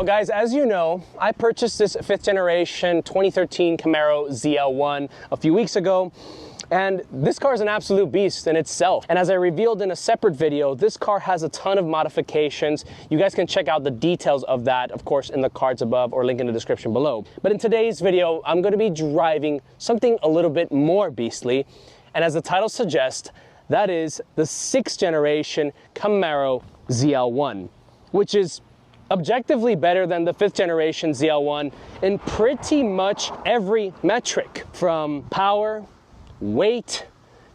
Well guys, as you know, I purchased this 5th generation 2013 Camaro ZL1 a few weeks ago. And this car is an absolute beast in itself. And as I revealed in a separate video, this car has a ton of modifications. You guys can check out the details of that, of course, in the cards above or link in the description below. But in today's video, I'm going to be driving something a little bit more beastly. And as the title suggests, that is the 6th generation Camaro ZL1, which is objectively better than the 5th generation ZL1 in pretty much every metric, from power, weight,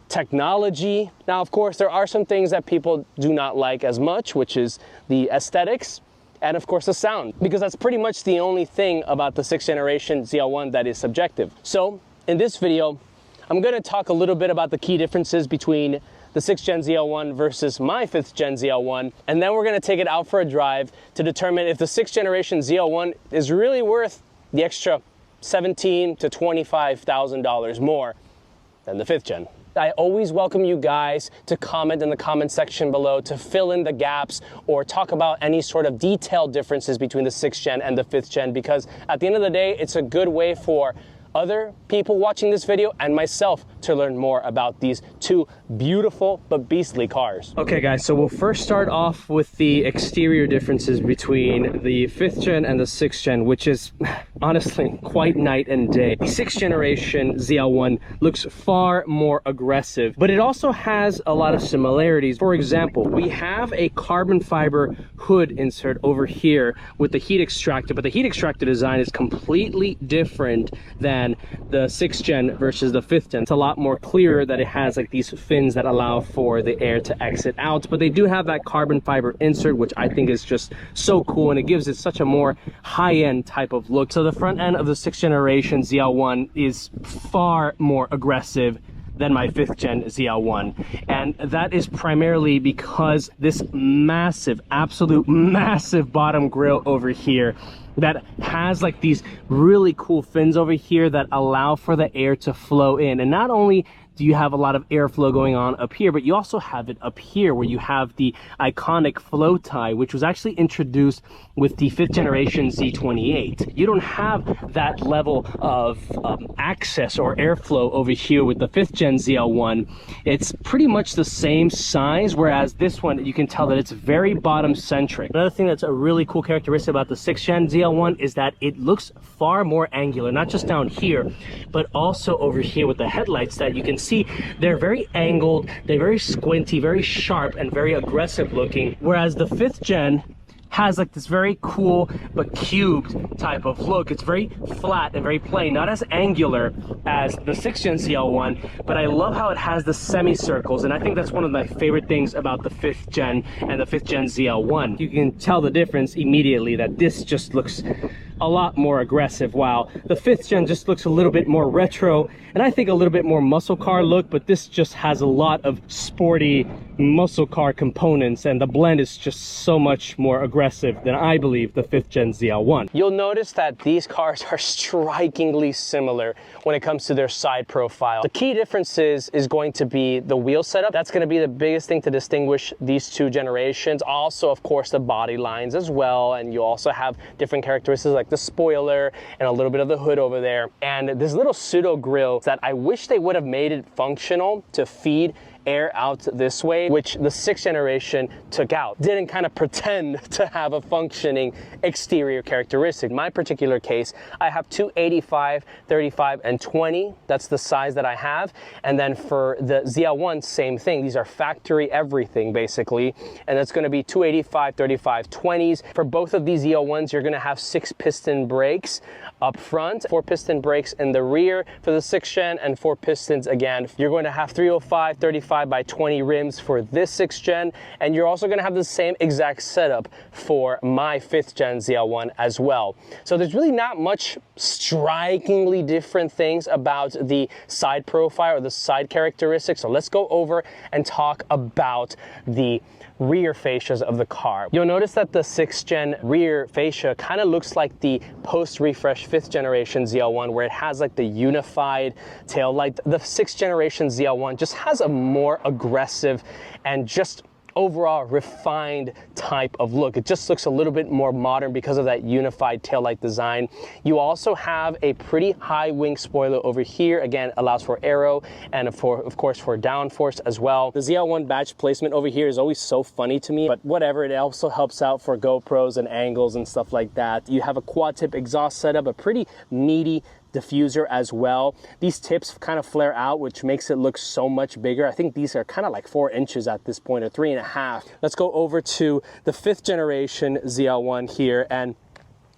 technology. Now, of course, there are some things that people do not like as much, which is the aesthetics and of course the sound, because that's pretty much the only thing about the 6th generation ZL1 that is subjective. So in this video, I'm going to talk a little bit about the key differences between the 6th gen ZL1 versus my 5th gen ZL1, and then we're going to take it out for a drive to determine if the 6th generation ZL1 is really worth the extra $17,000 to $25,000 more than the 5th gen. I always welcome you guys to comment in the comment section below to fill in the gaps or talk about any sort of detailed differences between the 6th gen and the 5th gen, because at the end of the day, it's a good way for other people watching this video and myself to learn more about these two beautiful but beastly cars. Okay guys, so we'll first start off with the exterior differences between the 5th gen and the 6th gen, which is honestly quite night and day. The 6th generation ZL1 looks far more aggressive, but it also has a lot of similarities. For example, we have a carbon fiber hood insert over here with the heat extractor, but the heat extractor design is completely different than the 6th gen versus the 5th gen. It's a lot more clearer that it has like these fins that allow for the air to exit out, but they do have that carbon fiber insert, which I think is just so cool, and it gives it such a more high-end type of look. So the front end of the 6th generation ZL1 is far more aggressive than my 5th gen ZL1, and that is primarily because this massive, absolute massive bottom grille over here that has like these really cool fins over here that allow for the air to flow in. And not only do you have a lot of airflow going on up here, but you also have it up here where you have the iconic flow tie, which was actually introduced with the 5th generation Z28. You don't have that level of access or airflow over here with the 5th gen ZL1. It's pretty much the same size, whereas this one, you can tell that it's very bottom centric. Another thing that's a really cool characteristic about the 6th gen ZL1 is that it looks far more angular, not just down here, but also over here with the headlights that you can see. They're very angled, they're very squinty, very sharp, and very aggressive looking, whereas the 5th gen has like this very cool but cubed type of look. It's very flat and very plain, not as angular as the 6th gen ZL1, but I love how it has the semicircles, and I think that's one of my favorite things about the 5th gen and the 5th gen ZL1. You can tell the difference immediately that this just looks a lot more aggressive, while the 5th gen just looks a little bit more retro, and I think a little bit more muscle car look, but this just has a lot of sporty muscle car components, and the blend is just so much more aggressive than I believe the 5th gen ZL1. You'll notice that these cars are strikingly similar when it comes to their side profile. The key differences is going to be the wheel setup. That's going to be the biggest thing to distinguish these two generations. Also, of course, the body lines as well, and you also have different characteristics like the spoiler and a little bit of the hood over there, and this little pseudo grille that I wish they would have made it functional to feed air out this way, which the 6th generation took out. Didn't kind of pretend to have a functioning exterior characteristic. In my particular case, I have two 85, 35, and 20. That's the size that I have. And then for the ZL1, same thing. These are factory everything, basically. And that's going to be 285, 35, 20s. For both of these ZL1s, you're going to have 6-piston brakes up front, 4-piston brakes in the rear for the 6th gen, and 4 pistons again. You're going to have 305, 35, 5x20 rims for this 6th gen, and you're also going to have the same exact setup for my 5th gen ZL1 as well. So there's really not much strikingly different things about the side profile or the side characteristics. So let's go over and talk about the rear fascias of the car. You'll notice that the 6th gen rear fascia kind of looks like the post-refresh 5th generation ZL1, where it has like the unified tail light. The 6th generation ZL1 just has a more aggressive and just overall refined type of look. It just looks a little bit more modern because of that unified taillight design. You also have a pretty high wing spoiler over here. Again, allows for aero and of course for downforce as well. The ZL1 badge placement over here is always so funny to me, but whatever, it also helps out for GoPros and angles and stuff like that. You have a quad tip exhaust setup, a pretty meaty diffuser as well. These tips kind of flare out, which makes it look so much bigger. I think these are kind of like 4 inches at this point, or 3.5. Let's go over to the 5th generation ZL1 here, and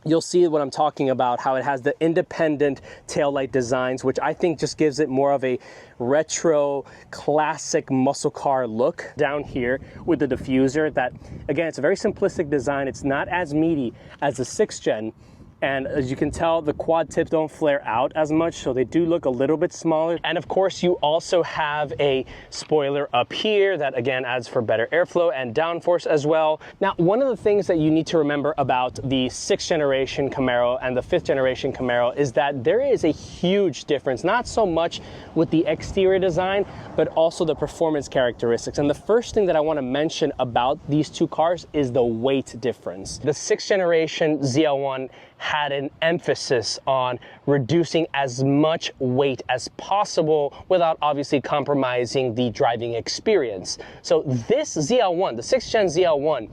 you'll see what I'm talking about, how it has the independent taillight designs, which I think just gives it more of a retro, classic muscle car look down here with the diffuser. That, again, it's a very simplistic design. It's not as meaty as the 6th gen. And as you can tell, the quad tips don't flare out as much, so they do look a little bit smaller. And of course, you also have a spoiler up here that again adds for better airflow and downforce as well. Now, one of the things that you need to remember about the 6th generation Camaro and the 5th generation Camaro is that there is a huge difference, not so much with the exterior design, but also the performance characteristics. And the first thing that I want to mention about these two cars is the weight difference. The 6th generation ZL1 had an emphasis on reducing as much weight as possible without obviously compromising the driving experience. So this ZL1, the 6th gen ZL1,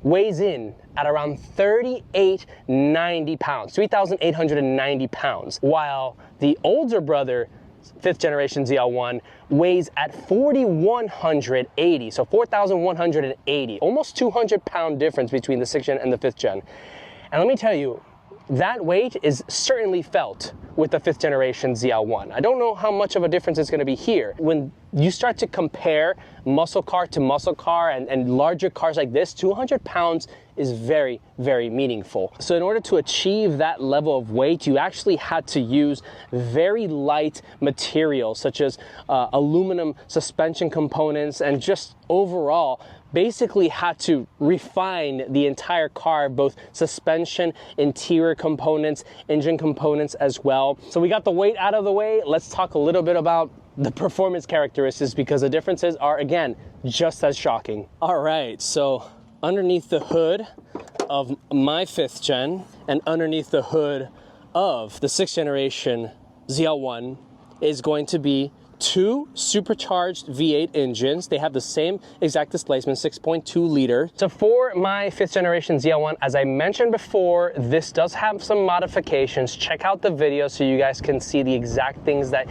weighs in at around 3,890 pounds, 3,890 pounds, while the older brother, 5th generation ZL1, weighs at 4,180, so 4,180, almost 200-pound difference between the 6th gen and the 5th gen. And let me tell you, that weight is certainly felt with the 5th generation ZL1. I don't know how much of a difference it's going to be here. When you start to compare muscle car to muscle car and larger cars like this, 200 pounds is very, very meaningful. So in order to achieve that level of weight, you actually had to use very light materials such as aluminum suspension components, and just overall basically had to refine the entire car, both suspension, interior components, engine components as well. So we got the weight out of the way. Let's talk a little bit about the performance characteristics, because the differences are, again, just as shocking. All right, so underneath the hood of my 5th gen and underneath the hood of the 6th generation ZL1 is going to be 2 supercharged V8 engines. They have the same exact displacement, 6.2 liter. So for my 5th generation ZL1, as I mentioned before, this does have some modifications. Check out the video so you guys can see the exact things that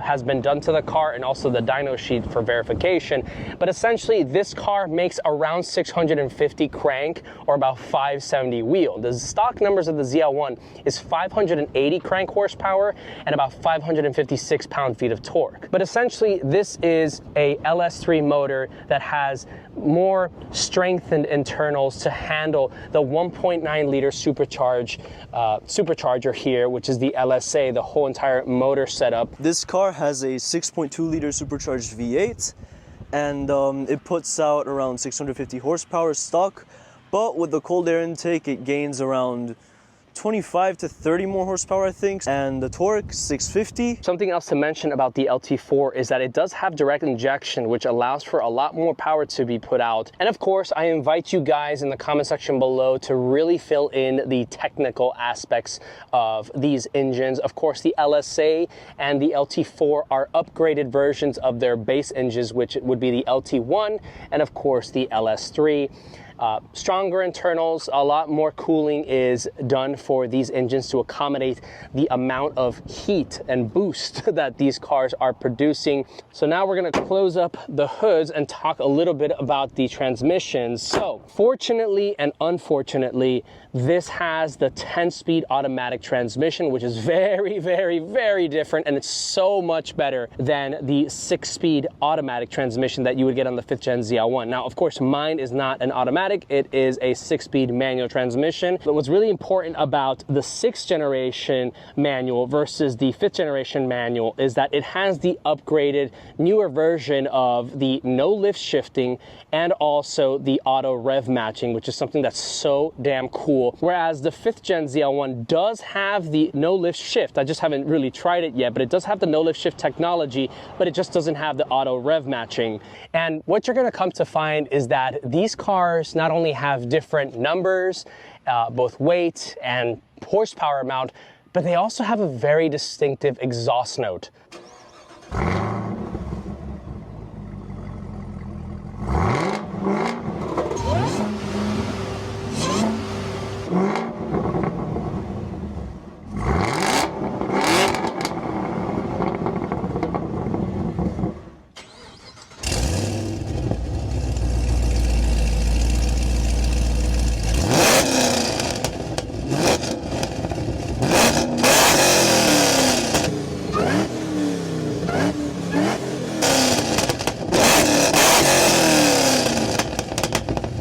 has been done to the car, and also the dyno sheet for verification. But essentially, this car makes around 650 crank, or about 570 wheel. The stock numbers of the ZL1 is 580 crank horsepower and about 556 pound-feet of torque. But essentially, this is a LS3 motor that has more strengthened internals to handle the 1.9 liter supercharger here, which is the LSA, the whole entire motor setup. This car has a 6.2 liter supercharged V8, and it puts out around 650 horsepower stock, but with the cold air intake, it gains around 25 to 30 more horsepower, I think, and the torque, 650. Something else to mention about the LT4 is that it does have direct injection, which allows for a lot more power to be put out. And of course, I invite you guys in the comment section below to really fill in the technical aspects of these engines. Of course, the LSA and the LT4 are upgraded versions of their base engines, which would be the LT1 and of course the LS3. Stronger internals, a lot more cooling is done for these engines to accommodate the amount of heat and boost that these cars are producing. So now we're going to close up the hoods and talk a little bit about the transmissions. So fortunately and unfortunately, this has the 10-speed automatic transmission, which is very, very, very different, and it's so much better than the 6-speed automatic transmission that you would get on the 5th gen ZL1. Now, of course, mine is not an automatic automatic. It is a 6-speed manual transmission. But what's really important about the 6th generation manual versus the 5th generation manual is that it has the upgraded newer version of the no lift shifting and also the auto rev matching, which is something that's so damn cool. Whereas the 5th gen ZL1 does have the no lift shift. I just haven't really tried it yet, but it does have the no lift shift technology, but it just doesn't have the auto rev matching. And what you're gonna come to find is that these cars not only have different numbers, both weight and horsepower amount, but they also have a very distinctive exhaust note.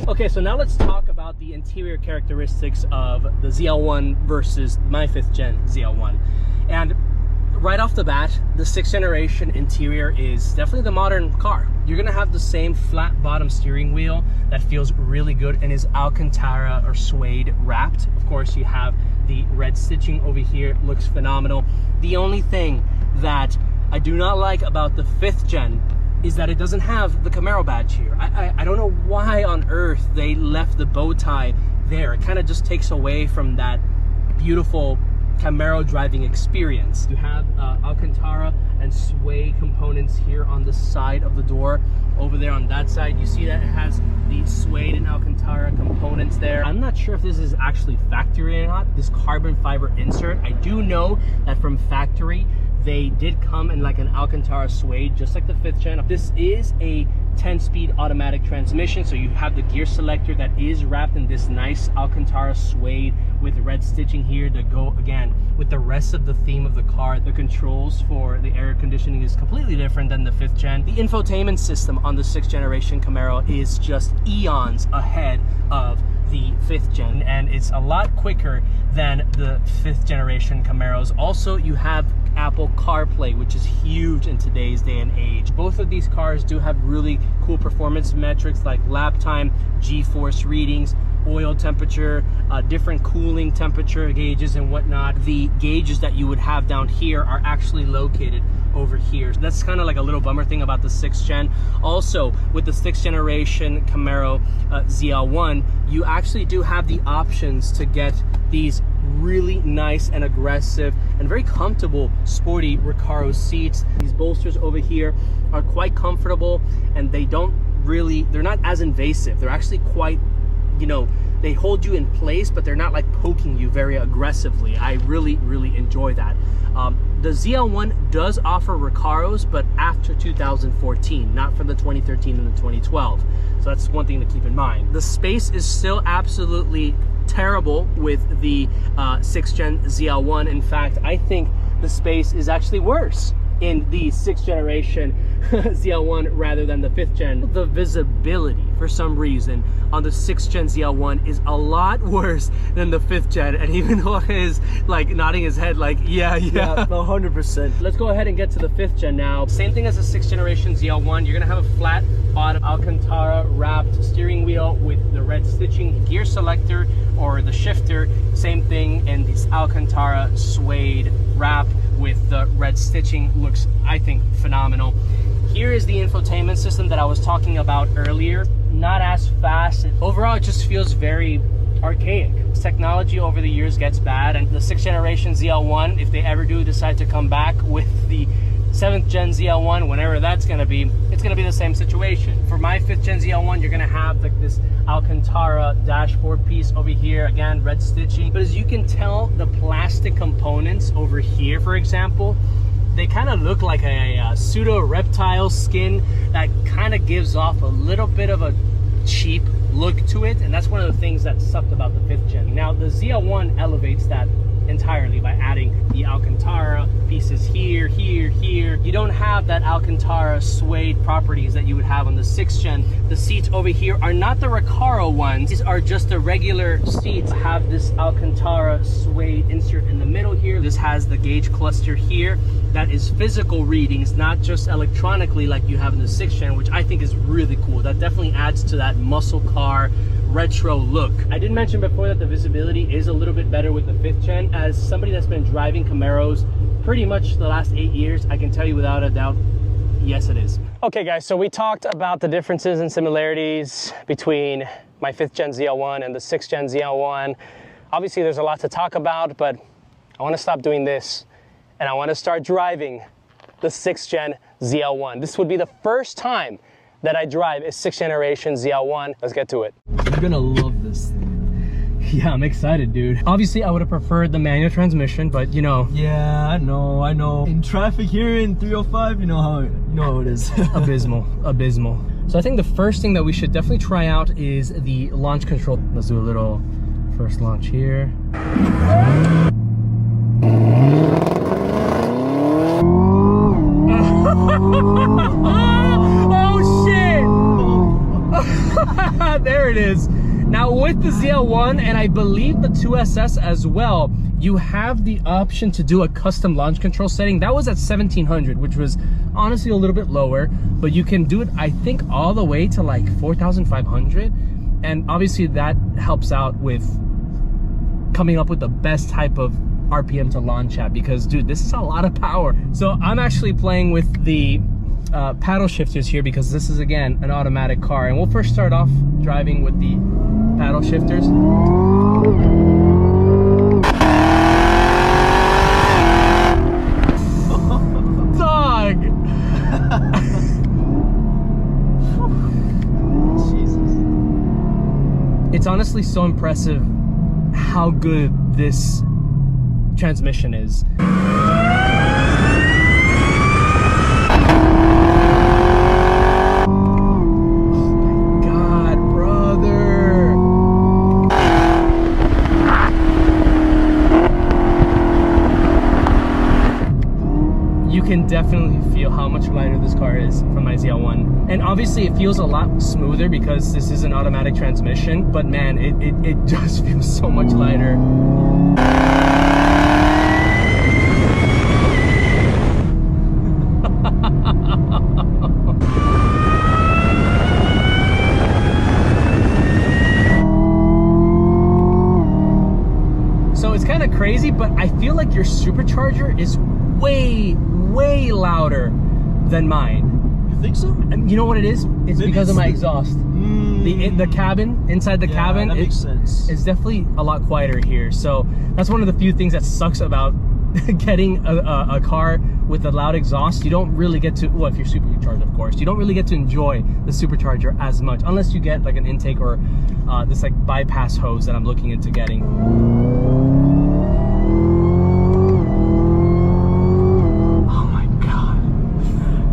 Okay, so now let's talk about the interior characteristics of the ZL1 versus my 5th gen ZL1. And right off the bat, the 6th generation interior is definitely the modern car. You're gonna have the same flat bottom steering wheel that feels really good and is Alcantara or suede wrapped. Of course, you have the red stitching over here, looks phenomenal. The only thing that I do not like about the 5th gen is that it doesn't have the Camaro badge here. I don't know why on earth they left the bow tie there. It kind of just takes away from that beautiful Camaro driving experience. You have Alcantara and suede components here on the side of the door. Over there on that side, you see that it has the suede and Alcantara components there. I'm not sure if this is actually factory or not, this carbon fiber insert. I do know that from factory, they did come in like an Alcantara suede, just like the 5th gen. This is a 10-speed automatic transmission, so you have the gear selector that is wrapped in this nice Alcantara suede with red stitching here to go again with the rest of the theme of the car. The controls for the air conditioning is completely different than the 5th gen. The infotainment system on the 6th generation Camaro is just eons ahead of the 5th gen, and it's a lot quicker than the 5th generation Camaros. Also, you have Apple CarPlay, which is huge in today's day and age. Both of these cars do have really cool performance metrics like lap time, G-force readings, oil temperature, different cooling temperature gauges and whatnot. The gauges that you would have down here are actually located over here. So that's kind of like a little bummer thing about the 6th gen. Also, with the 6th generation Camaro ZL1, you actually do have the options to get these really nice and aggressive and very comfortable sporty Recaro seats. These bolsters over here are quite comfortable, and they're not as invasive. They're actually quite, you know, they hold you in place, but they're not like poking you very aggressively. I really enjoy that. The ZL1 does offer Recaros, but after 2014, not for the 2013 and the 2012. So that's one thing to keep in mind. The space is still absolutely terrible with the 6th gen ZL1. In fact, I think the space is actually worse in the 6th generation ZL1 rather than the 5th gen. The visibility, for some reason, on the 6th gen ZL1 is a lot worse than the 5th gen, and even though it is like nodding his head like, yeah, 100%. Let's go ahead and get to the 5th gen now. Same thing as the 6th generation ZL1. You're gonna have a flat bottom Alcantara wrapped steering wheel with the red stitching, gear selector or the shifter, same thing, and this Alcantara suede wrap with the red stitching looks, I think, phenomenal. Here is the infotainment system that I was talking about earlier. Not as fast. Overall, it just feels very archaic. Technology over the years gets bad, and the 6th generation ZL1, if they ever do decide to come back with the 7th gen ZL1, whenever that's gonna be, it's gonna be the same situation. For my 5th gen ZL1, you're gonna have like this Alcantara dashboard piece over here, again, red stitching. But as you can tell, the plastic components over here, for example, they kind of look like a pseudo reptile skin that kind of gives off a little bit of a cheap look to it, and that's one of the things that sucked about the 5th gen. Now the ZL1 elevates that entirely by adding the Alcantara pieces here, here, here. You don't have that Alcantara suede properties that you would have on the 6th gen. The seats over here are not the Recaro ones. These are just the regular seats. Have this Alcantara suede insert in the middle here. This has the gauge cluster here. That is physical readings, not just electronically like you have in the 6th gen, which I think is really cool. That definitely adds to that muscle car retro look. I did mention before that the visibility is a little bit better with the 5th gen. As somebody that's been driving Camaros pretty much the last 8 years, I can tell you without a doubt, yes it is. Okay guys, so we talked about the differences and similarities between my 5th gen ZL1 and the 6th gen ZL1. Obviously there's a lot to talk about, but I want to stop doing this and I want to start driving the 6th gen ZL1. This would be the first time that I drive a 6th generation ZL1. Let's get to it. You're gonna love this thing. Yeah, I'm excited, dude. Obviously, I would have preferred the manual transmission, but you know. Yeah, I know. In traffic here in 305, you know how it is. Abysmal, abysmal. So I think the first thing that we should definitely try out is the launch control. Let's do a little first launch here. Oh shit! There it is. Now with the ZL1 and I believe the 2SS as well, you have the option to do a custom launch control setting. That was at 1700, which was honestly a little bit lower, but you can do it, I think, all the way to like 4500. And obviously that helps out with coming up with the best type of RPM to launch at, because dude, this is a lot of power. So I'm actually playing with the paddle shifters here because this is again an automatic car, and we'll first start off driving with the paddle shifters. Dog! Jesus. It's honestly so impressive how good this transmission is. Can definitely feel how much lighter this car is from my ZL1, and obviously it feels a lot smoother because this is an automatic transmission, but man, it just feels so much lighter. So it's kind of crazy, but I feel like your supercharger is way louder than mine. You think so? And you know what it is? It's maybe because of my exhaust. The cabin, inside the cabin, that makes sense. It's definitely a lot quieter here. So that's one of the few things that sucks about getting a car with a loud exhaust. You don't really get to, well, if you're supercharged, of course, you don't really get to enjoy the supercharger as much unless you get like an intake or this like bypass hose that I'm looking into getting.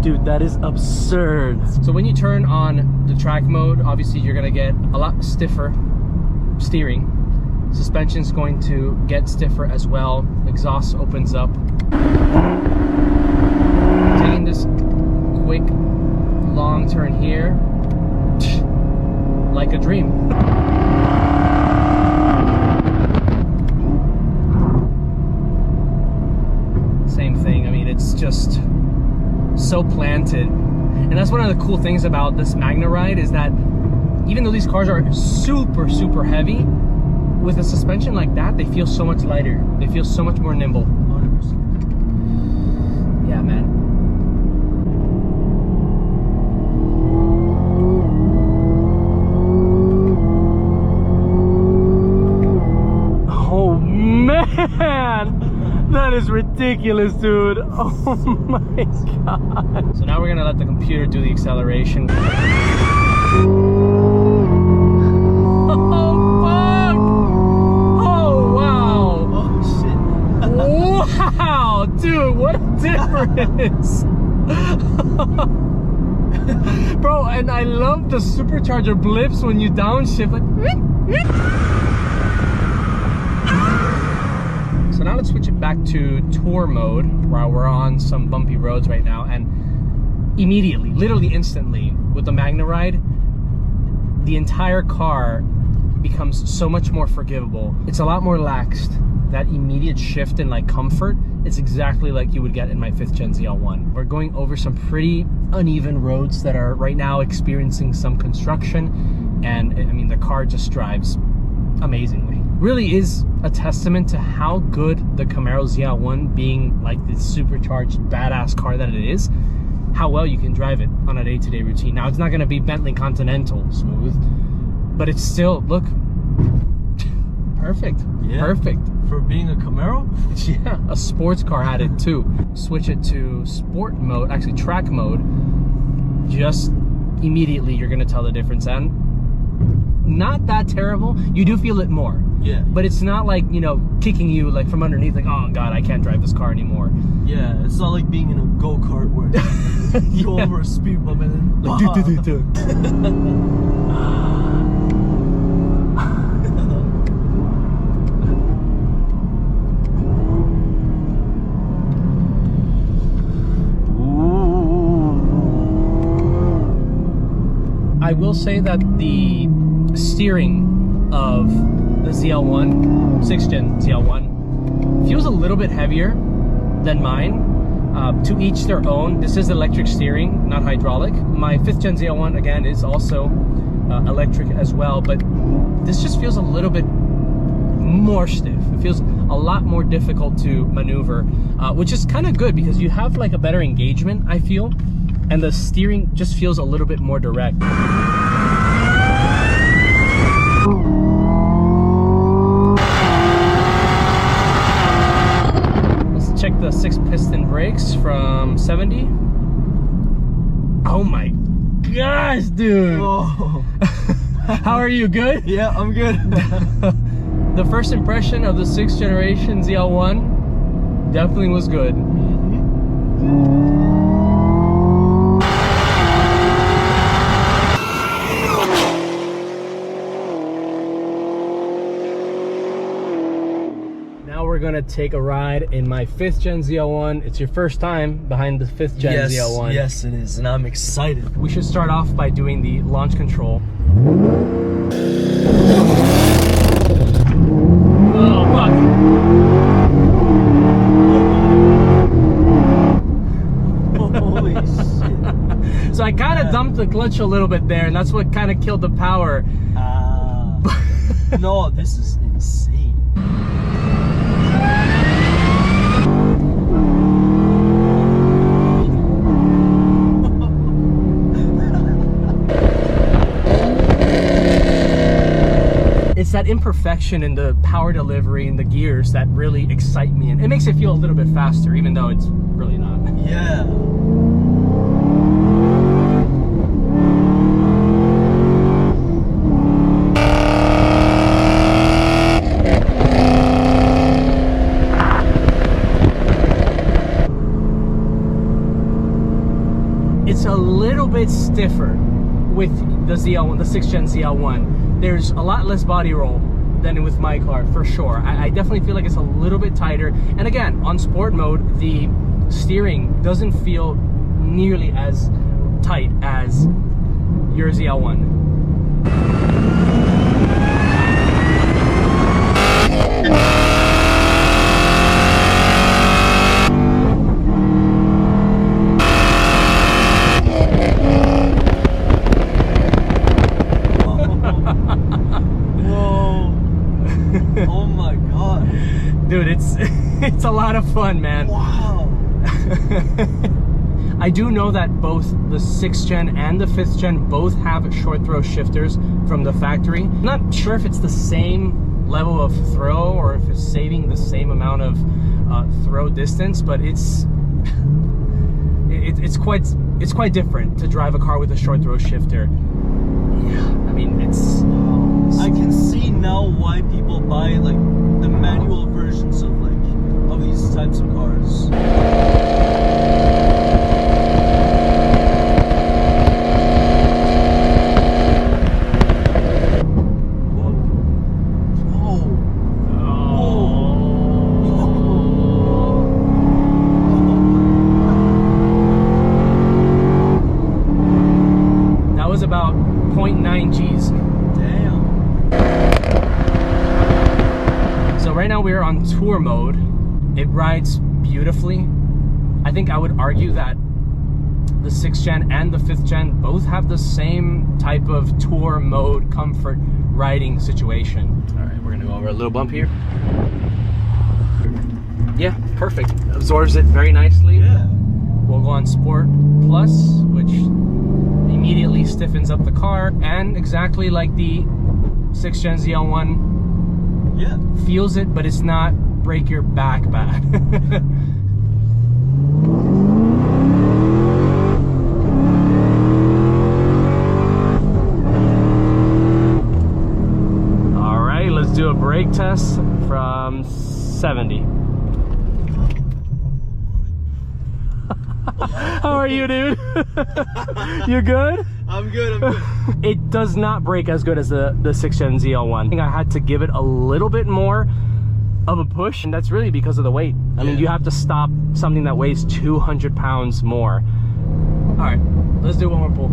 Dude, that is absurd. So when you turn on the track mode, obviously you're gonna get a lot stiffer steering. Suspension's going to get stiffer as well. Exhaust opens up. Taking this quick long turn here, like a dream. Same thing, I mean, it's just so planted. And that's one of the cool things about this Magna ride, is that even though these cars are super heavy, with a suspension like that, they feel so much lighter. They feel so much more nimble. 100%. Yeah, man. Oh man, that is ridiculous, dude. Oh my god. So now we're gonna let the computer do the acceleration. Oh fuck! Oh wow! Oh shit! Wow, dude, what a difference! Bro, and I love the supercharger blips when you downshift, like. So now to tour mode, while we're on some bumpy roads right now, and immediately, literally instantly, with the Magna Ride, the entire car becomes so much more forgivable. It's a lot more relaxed. That immediate shift in like comfort is exactly like you would get in my 5th Gen ZL1. We're going over some pretty uneven roads that are right now experiencing some construction, and I mean, the car just drives amazingly. Really is a testament to how good the Camaro ZL1, being like this supercharged badass car that it is, how well you can drive it on a day-to-day routine. Now, it's not gonna be Bentley Continental smooth, but it's still, look, perfect. Yeah, perfect. For being a Camaro? Yeah, a sports car had it too. Switch it to sport mode, actually track mode, just immediately you're gonna tell the difference. And not that terrible. You do feel it more. Yeah. But it's not like, you know, kicking you like from underneath, like, oh God, I can't drive this car anymore. Yeah, it's not like being in a go-kart where you go over a speed bump and then like, I will say that the steering of the ZL1, 6th Gen ZL1, feels a little bit heavier than mine. To each their own. This is electric steering, not hydraulic. My 5th Gen ZL1, again, is also electric as well, but this just feels a little bit more stiff. It feels a lot more difficult to maneuver, which is kind of good because you have like a better engagement, I feel, and the steering just feels a little bit more direct. Let's check the 6-piston brakes from 70. Oh my gosh, dude. Whoa. How are you? Good? Yeah, I'm good. The first impression of the 6th generation ZL1 definitely was good. Now we're gonna take a ride in my 5th Gen ZL1. It's your first time behind the 5th Gen ZL1. Yes, it is, and I'm excited. We should start off by doing the launch control. Oh, fuck. Holy shit. So I kind of dumped the clutch a little bit there, and that's what kind of killed the power. No, this is insane. It's that imperfection in the power delivery and the gears that really excite me, and it makes it feel a little bit faster, even though it's really not. Yeah. It's a little bit stiffer with the ZL1, the 6th Gen ZL1. There's a lot less body roll than with my car, for sure. I definitely feel like it's a little bit tighter. And again, on sport mode, the steering doesn't feel nearly as tight as your ZL1. Dude, it's a lot of fun, man. Wow. I do know that both the 6th Gen and the 5th Gen both have short throw shifters from the factory. I'm not sure if it's the same level of throw or if it's saving the same amount of throw distance, but it's quite different to drive a car with a short throw shifter. Yeah, I mean, I can see now why people buy like the manual versions of these types of cars. here on tour mode, it rides beautifully. I think I would argue that the 6th gen and the 5th gen both have the same type of tour mode comfort riding situation. All right, we're gonna go over a little bump here. Yeah, perfect. Absorbs it very nicely. Yeah. We'll go on Sport Plus, which immediately stiffens up the car, and exactly like the 6th gen ZL1, yeah, feels it, but it's not break your back bad. All right, let's do a brake test from 70. How are you, dude? You good? I'm good, I'm good. It does not brake as good as the 6th gen ZL1. I think I had to give it a little bit more of a push, and that's really because of the weight. I mean, you have to stop something that weighs 200 pounds more. All right, let's do one more pull.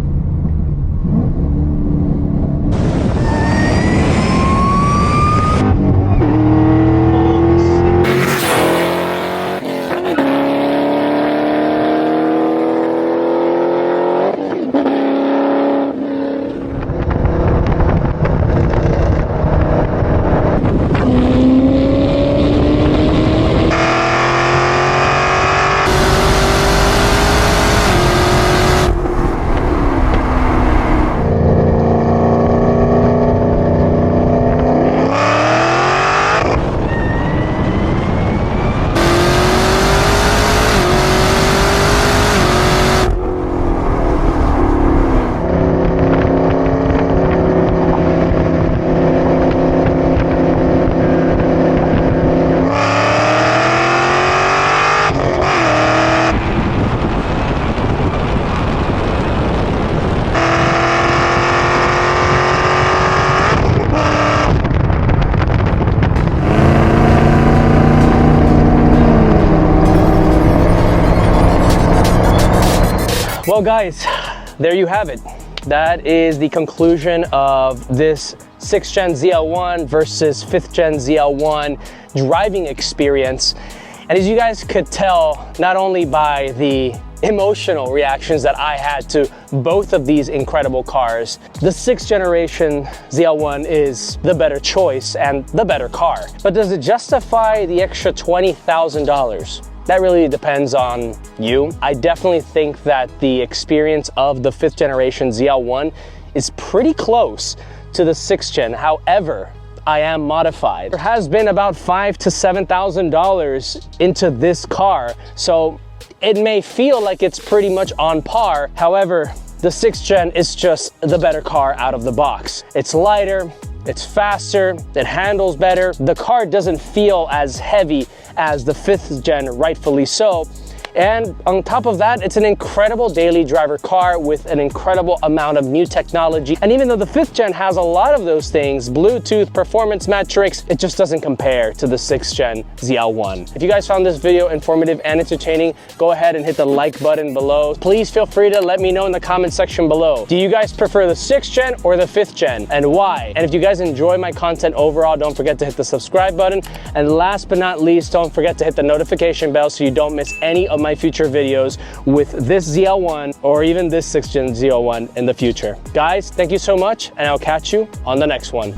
Well guys, there you have it. That is the conclusion of this 6th gen ZL1 versus 5th gen ZL1 driving experience. And as you guys could tell, not only by the emotional reactions that I had to both of these incredible cars, the 6th generation ZL1 is the better choice and the better car. But does it justify the extra $20,000? That really depends on you. I definitely think that the experience of the 5th generation ZL1 is pretty close to the 6th gen. However, I am modified. There has been about $5,000 to $7,000 into this car, so it may feel like it's pretty much on par. However, the 6th gen is just the better car out of the box. It's lighter, it's faster, it handles better. The car doesn't feel as heavy as the 5th gen, rightfully so. And on top of that, it's an incredible daily driver car with an incredible amount of new technology. And even though the 5th gen has a lot of those things, Bluetooth, performance metrics, it just doesn't compare to the 6th gen ZL1. If you guys found this video informative and entertaining, go ahead and hit the like button below. Please feel free to let me know in the comment section below. Do you guys prefer the 6th gen or the 5th gen, and why? And if you guys enjoy my content overall, don't forget to hit the subscribe button. And last but not least, don't forget to hit the notification bell so you don't miss any of my future videos with this ZL1 or even this 6th gen ZL1 in the future. Guys, thank you so much, and I'll catch you on the next one.